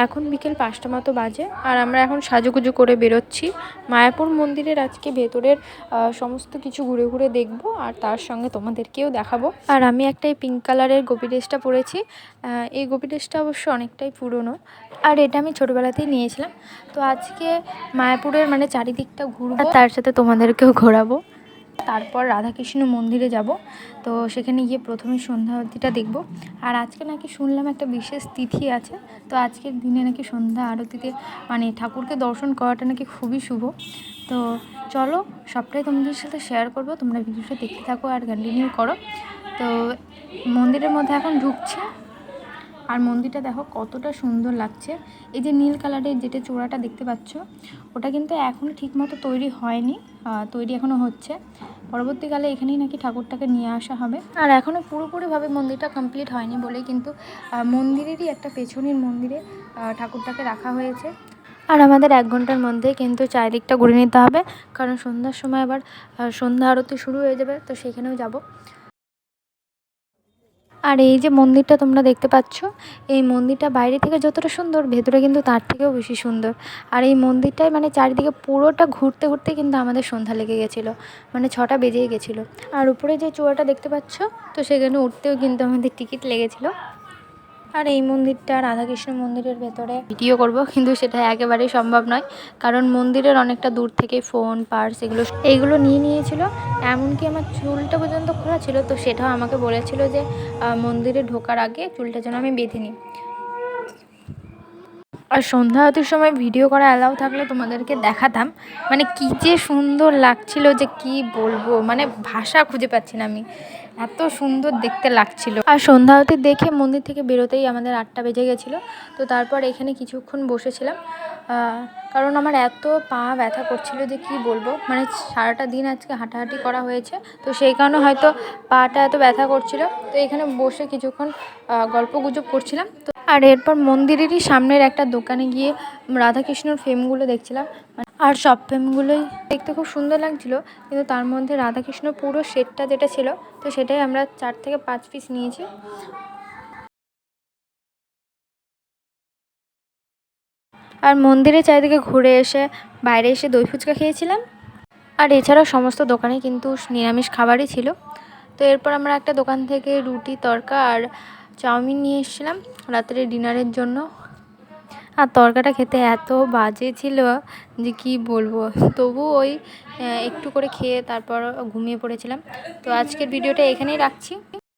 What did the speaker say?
এখন বিকেল 5টা মতো বাজে আর আমরা এখন সাজুগুজু করে বেরোচ্ছি। মায়াপুর মন্দিরের আজকে ভেতরের সমস্ত কিছু ঘুরে ঘুরে দেখব আর তার সঙ্গে তোমাদেরকেও দেখাবো। আর আমি একটা এই পিঙ্ক কালারের গোপী ড্রেসটা পরেছি। এই গোপী ড্রেসটা অবশ্য অনেকটাই পুরনো আর এটা আমি ছোটোবেলাতেই নিয়েছিলাম। তো আজকে মায়াপুরের মানে চারিদিকটা ঘুরবো, তার সাথে তোমাদেরকেও ঘোরাবো। তারপর রাধাকৃষ্ণ মন্দিরে যাব। তো সেখানে গিয়ে প্রথমে সন্ধ্যা আরতিটা দেখব। আর আজকে নাকি শুনলাম একটা বিশেষ তিথি আছে, তো আজকের দিনে নাকি সন্ধ্যা আরতিতে মানে ঠাকুরকে দর্শন করাটা নাকি খুবই শুভ। তো চলো সবটাই তোমাদের সাথে শেয়ার করব, তোমরা ভিডিওটা দেখতে থাকো আর কন্টিনিউ করো। তো মন্দিরের মধ্যে এখন ঢুকছি আর মন্দিরটা দেখো কতটা সুন্দর লাগছে। এই যে নীল কালারের যেটা চূড়াটা দেখতে পাচ্ছ, ওটা কিন্তু এখনও ঠিকমতো তৈরি হয়নি, তৈরি এখনও হচ্ছে। পরবর্তীকালে এখানেই নাকি ঠাকুরটাকে নিয়ে আসা হবে। আর এখনও পুরোপুরিভাবে মন্দিরটা কমপ্লিট হয়নি বলে কিন্তু মন্দিরেরই একটা পেছনের মন্দিরে ঠাকুরটাকে রাখা হয়েছে। আর আমাদের 1 ঘন্টার মধ্যে কিন্তু চারিদিকটা ঘুরে নিতে হবে, কারণ সন্ধ্যার সময় আবার সন্ধ্যা আরতি শুরু হয়ে যাবে, তো সেখানেও যাব। আর এই যে মন্দিরটা তোমরা দেখতে পাচ্ছ, এই মন্দিরটা বাইরে থেকে যতটা সুন্দর, ভেতরে কিন্তু তার থেকেও বেশি সুন্দর। আর এই মন্দিরটায় মানে চারিদিকে পুরোটা ঘুরতে ঘুরতে কিন্তু আমাদের সন্ধ্যা লেগে গেছিলো, মানে 6টা বেজেই গেছিলো। আর উপরে যে চূড়াটা দেখতে পাচ্ছ, তো সেখানে উঠতেও কিন্তু আমাদের টিকিট লেগেছিলো। আর এই মন্দিরটা রাধাকৃষ্ণ মন্দিরের ভেতরে ভিডিও করব, কিন্তু সেটা একেবারেই সম্ভব নয়, কারণ মন্দিরের অনেকটা দূর থেকে ফোন পার্স এইগুলো নিয়ে নিয়েছিল। এমনকি আমার চুলটা পর্যন্ত খোলা ছিল, তো সেটাও আমাকে বলেছিল যে মন্দিরে ঢোকার আগে চুলটা যেন আমি বেঁধে নিই। আর সন্ধ্যা আরতির সময় ভিডিও করা অ্যালাউ থাকলে তোমাদেরকে দেখাতাম, মানে কী যে সুন্দর লাগছিল যে কি বলবো, মানে ভাষা খুঁজে পাচ্ছি না আমি, এত সুন্দর দেখতে লাগছিল। আর সন্ধ্যা আরতি দেখে মন্দির থেকে বেরোতেই আমাদের 8টা বেজে গেছিলো। তো তারপর এখানে কিছুক্ষণ বসেছিলাম, কারণ আমার এত পা ব্যথা করছিল যে কি বলবো, মানে সারাটা দিন আজকে হাঁটাহাঁটি করা হয়েছে, তো সেই কারণে হয়তো পাটা এত ব্যথা করছিল। তো এখানে বসে কিছুক্ষণ গল্প গুজব করছিলাম। তো আর এরপর মন্দিরেরই সামনের একটা দোকানে গিয়ে রাধাকৃষ্ণর ফ্রেমগুলো দেখছিলাম। আর সব ফ্রেমগুলোই দেখতে খুব সুন্দর লাগছিল, কিন্তু তার মধ্যে রাধাকৃষ্ণ পুরো সেটটা যেটা ছিল, তো সেটাই আমরা 4 থেকে 5 পিস নিয়েছি। আর মন্দিরের চারিদিকে ঘুরে এসে বাইরে এসে দই ফুচকা খেয়েছিলাম। আর এছাড়াও সমস্ত দোকানে কিন্তু নিরামিষ খাবারই ছিল। তো এরপর আমরা একটা দোকান থেকে রুটি তড়কা আর চাউমিন নিয়ে এসেছিলাম রাত্রে ডিনারের জন্য। আর তড়কাটা খেতে এত বাজে ছিল যে কি বলবো, তবু ওই একটু করে খেয়ে তারপর ঘুমিয়ে পড়েছিলাম। তো আজকের ভিডিওটা এখানেই রাখছি।